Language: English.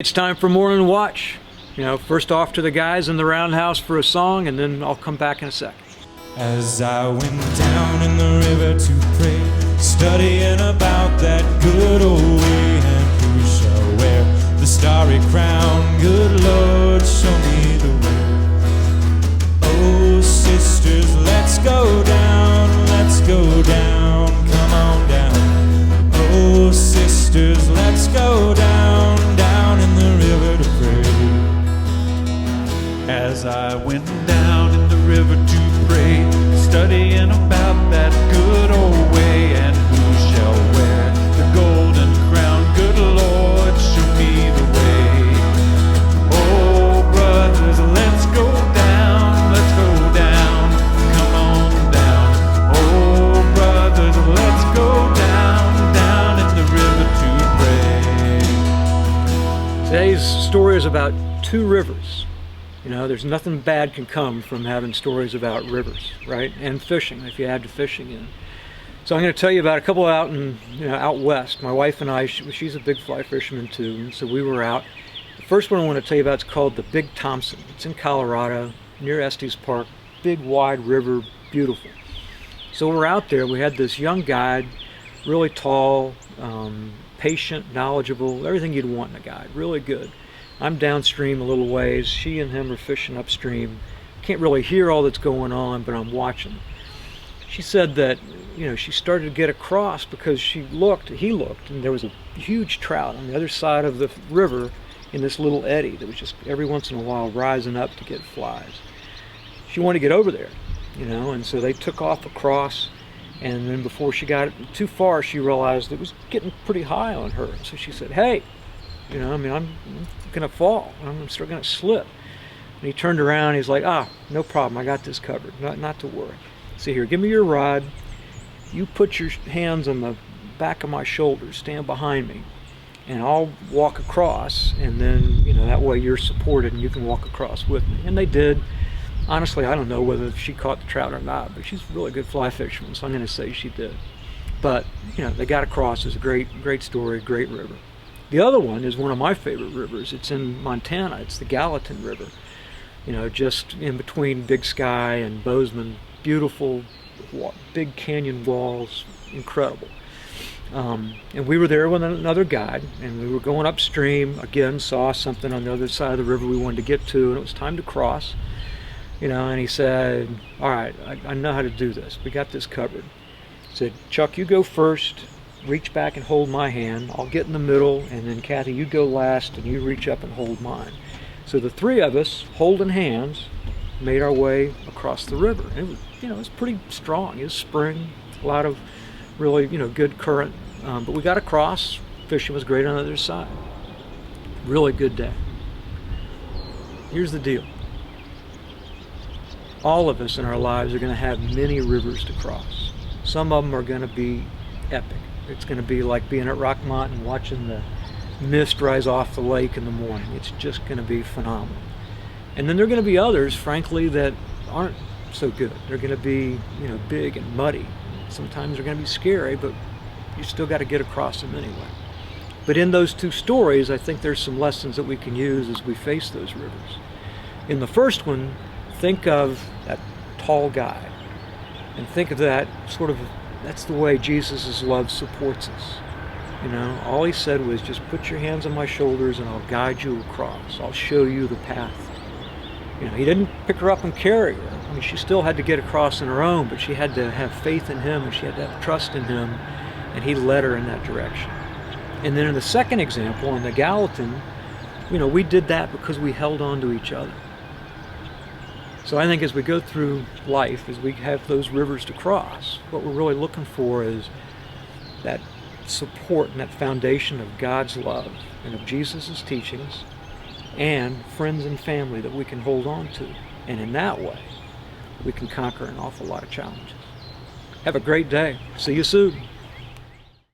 it's time for morning watch. First off to the guys in the Roundhouse for a song, and then I'll come back in a second. As I went down in the river to pray, studying about that good old way, and who shall wear the starry crown? Good Lord, show me the way. Oh, sisters, let's go down, come on down. Oh, sisters, let's go down in the river to pray. As I went down in the river to pray, studying about that good old way, and who shall wear the golden crown? Good Lord, show me the way. Oh, brothers, let's go down, come on down. Oh, brothers, let's go down in the river to pray. Today's story is about two rivers. There's nothing bad can come from having stories about rivers, right? And fishing, if you add to fishing in. So I'm going to tell you about a couple out west. My wife and I, she's a big fly fisherman too, and so we were out. The first one I want to tell you about is called the Big Thompson. It's in Colorado, near Estes Park. Big, wide river, beautiful. So we're out there. We had this young guide, really tall, patient, knowledgeable, everything you'd want in a guide, really good. I'm downstream a little ways. She and him are fishing upstream. Can't really hear all that's going on, but I'm watching. She said that, she started to get across because he looked, and there was a huge trout on the other side of the river in this little eddy that was just every once in a while rising up to get flies. She wanted to get over there, and so they took off across, and then before she got too far, she realized it was getting pretty high on her. So she said, "Hey, I'm gonna fall. I'm still gonna slip." And he turned around. He's like, "No problem. I got this covered. Not to worry. See here, give me your rod. You put your hands on the back of my shoulders. Stand behind me, and I'll walk across. And then, that way you're supported and you can walk across with me." And they did. Honestly, I don't know whether she caught the trout or not, but she's a really good fly fisherman, so I'm going to say she did. But they got across. It's a great story, great river. The other one is one of my favorite rivers. It's in Montana. It's the Gallatin River. Just in between Big Sky and Bozeman. Beautiful, big canyon walls, incredible. And we were there with another guide, and we were going upstream. Again, saw something on the other side of the river we wanted to get to, and it was time to cross. And he said, "All right, I know how to do this. We got this covered." He said, "Chuck, you go first. Reach back and hold my hand. I'll get in the middle, and then Kathy, you go last and you reach up and hold mine." So the three of us, holding hands, made our way across the river. And it was pretty strong. It was spring, a lot of really good current, but we got across. Fishing was great on the other side. Really good day. Here's the deal. All of us in our lives are going to have many rivers to cross. Some of them are going to be epic. It's going to be like being at Rockmont and watching the mist rise off the lake in the morning. It's just going to be phenomenal. And then there are going to be others, frankly, that aren't so good. They're going to be, big and muddy. Sometimes they're going to be scary, but you still got to get across them anyway. But in those two stories, I think there's some lessons that we can use as we face those rivers. In the first one, think of that tall guy, and think of that that's the way Jesus' love supports us. All he said was, just put your hands on my shoulders and I'll guide you across. I'll show you the path. He didn't pick her up and carry her. She still had to get across on her own, but she had to have faith in him and she had to have trust in him, and he led her in that direction. And then in the second example, in the Gallatin, we did that because we held on to each other. So I think as we go through life, as we have those rivers to cross, what we're really looking for is that support and that foundation of God's love and of Jesus' teachings, and friends and family that we can hold on to. And in that way, we can conquer an awful lot of challenges. Have a great day. See you soon.